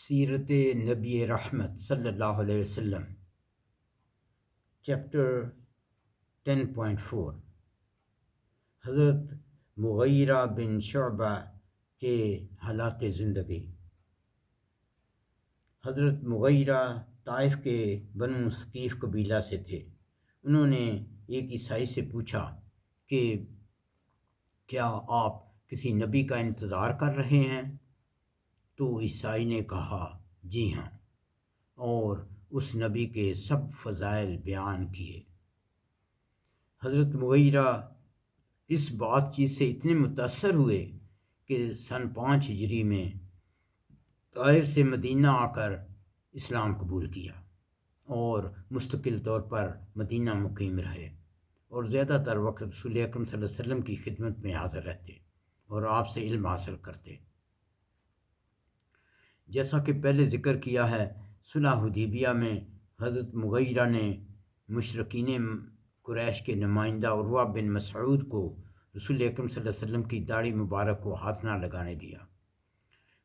سیرت نبی رحمت صلی اللہ علیہ وسلم چیپٹر 10.4 حضرت مغیرہ بن شعبہ کے حالات زندگی۔ حضرت مغیرہ طائف کے بنو ثقیف قبیلہ سے تھے۔ انہوں نے ایک عیسائی سے پوچھا کہ کیا آپ کسی نبی کا انتظار کر رہے ہیں؟ تو عیسائی نے کہا جی ہاں، اور اس نبی کے سب فضائل بیان کیے۔ حضرت مغیرہ اس بات چیز سے اتنے متاثر ہوئے کہ سن 5 ہجری میں طائف سے مدینہ آ کر اسلام قبول کیا اور مستقل طور پر مدینہ مقیم رہے، اور زیادہ تر وقت رسول اکرم صلی اللہ علیہ وسلم کی خدمت میں حاضر رہتے اور آپ سے علم حاصل کرتے۔ جیسا کہ پہلے ذکر کیا ہے، صلح حدیبیہ میں حضرت مغیرہ نے مشرکین قریش کے نمائندہ عروہ بن مسعود کو رسول اکرم صلی اللہ علیہ وسلم کی داڑھی مبارک کو ہاتھ نہ لگانے دیا۔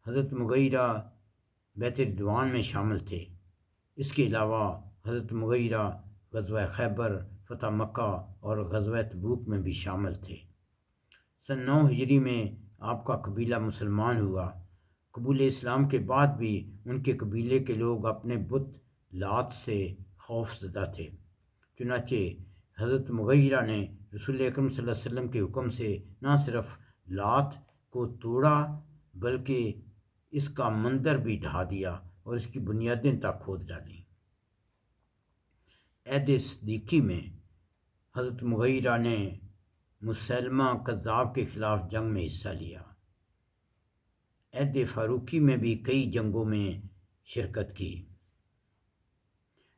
حضرت مغیرہ بیت رضوان میں شامل تھے۔ اس کے علاوہ حضرت مغیرہ غزوہ خیبر، فتح مکہ اور غزوہ تبوک میں بھی شامل تھے۔ سن 9 ہجری میں آپ کا قبیلہ مسلمان ہوا۔ قبول اسلام کے بعد بھی ان کے قبیلے کے لوگ اپنے بت لات سے خوف زدہ تھے، چنانچہ حضرت مغیرہ نے رسول اکرم صلی اللہ علیہ وسلم کے حکم سے نہ صرف لات کو توڑا بلکہ اس کا مندر بھی ڈھا دیا اور اس کی بنیادیں تک کھود ڈالیں۔ عہد صدیقی میں حضرت مغیرہ نے مسلمہ کذاب کے خلاف جنگ میں حصہ لیا۔ عہد فاروقی میں بھی کئی جنگوں میں شرکت کی۔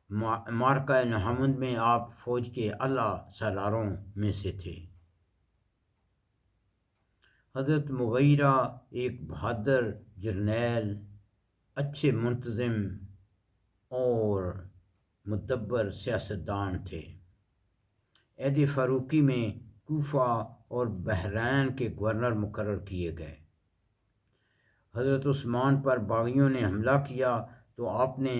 معرکہ نہاوند میں آپ فوج کے اعلیٰ سالاروں میں سے تھے۔ حضرت مغیرہ ایک بہادر جرنیل، اچھے منتظم اور مدبر سیاستدان تھے۔ عہد فاروقی میں کوفہ اور بحرین کے گورنر مقرر کیے گئے۔ حضرت عثمان پر باغیوں نے حملہ کیا تو آپ نے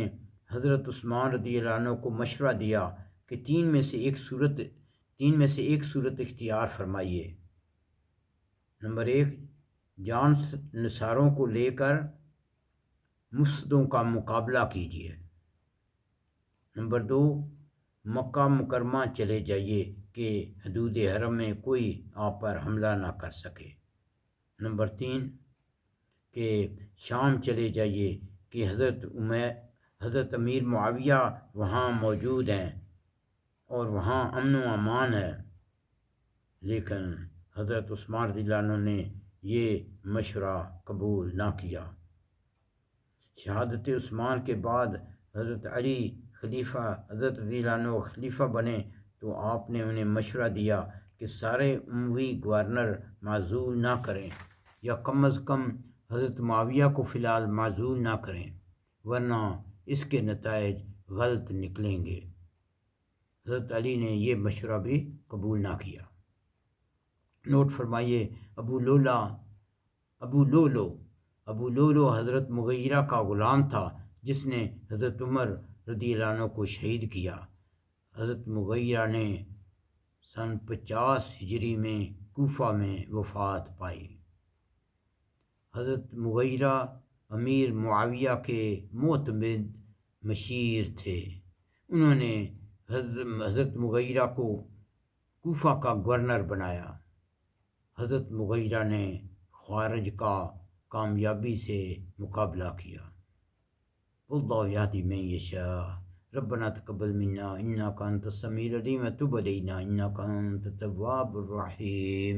حضرت عثمان رضی اللہ عنہ کو مشورہ دیا کہ تین میں سے ایک صورت اختیار فرمائیے۔ نمبر 1، جان نثاروں کو لے کر مفسدوں کا مقابلہ کیجیے۔ نمبر 2، مکہ مکرمہ چلے جائیے کہ حدود حرم میں کوئی آپ پر حملہ نہ کر سکے۔ نمبر 3، کہ شام چلے جائیے کہ حضرت امیر معاویہ وہاں موجود ہیں اور وہاں امن و امان ہے۔ لیکن حضرت عثمان رضی اللہ عنہ نے یہ مشورہ قبول نہ کیا۔ شہادت عثمان کے بعد حضرت علی حضرت رضی اللہ عنہ خلیفہ بنے تو آپ نے انہیں مشورہ دیا کہ سارے اموی گورنر معزول نہ کریں، یا کم از کم حضرت معاویہ کو فی الحال معزول نہ کریں، ورنہ اس کے نتائج غلط نکلیں گے۔ حضرت علی نے یہ مشورہ بھی قبول نہ کیا۔ نوٹ فرمائیے، ابو لولو حضرت مغیرہ کا غلام تھا جس نے حضرت عمر رضی اللہ عنہ کو شہید کیا۔ حضرت مغیرہ نے سن 50 ہجری میں کوفہ میں وفات پائی۔ حضرت مغیرہ امیر معاویہ کے معتمد مشیر تھے۔ انہوں نے حضرت مغیرہ کو کوفہ کا گورنر بنایا۔ حضرت مغیرہ نے خوارج کا کامیابی سے مقابلہ کیا۔ واللہ یہدی من یشاء، ربنا تقبل منا انک انت السمیع العلیم وتب علینا انک انت التواب الرحیم۔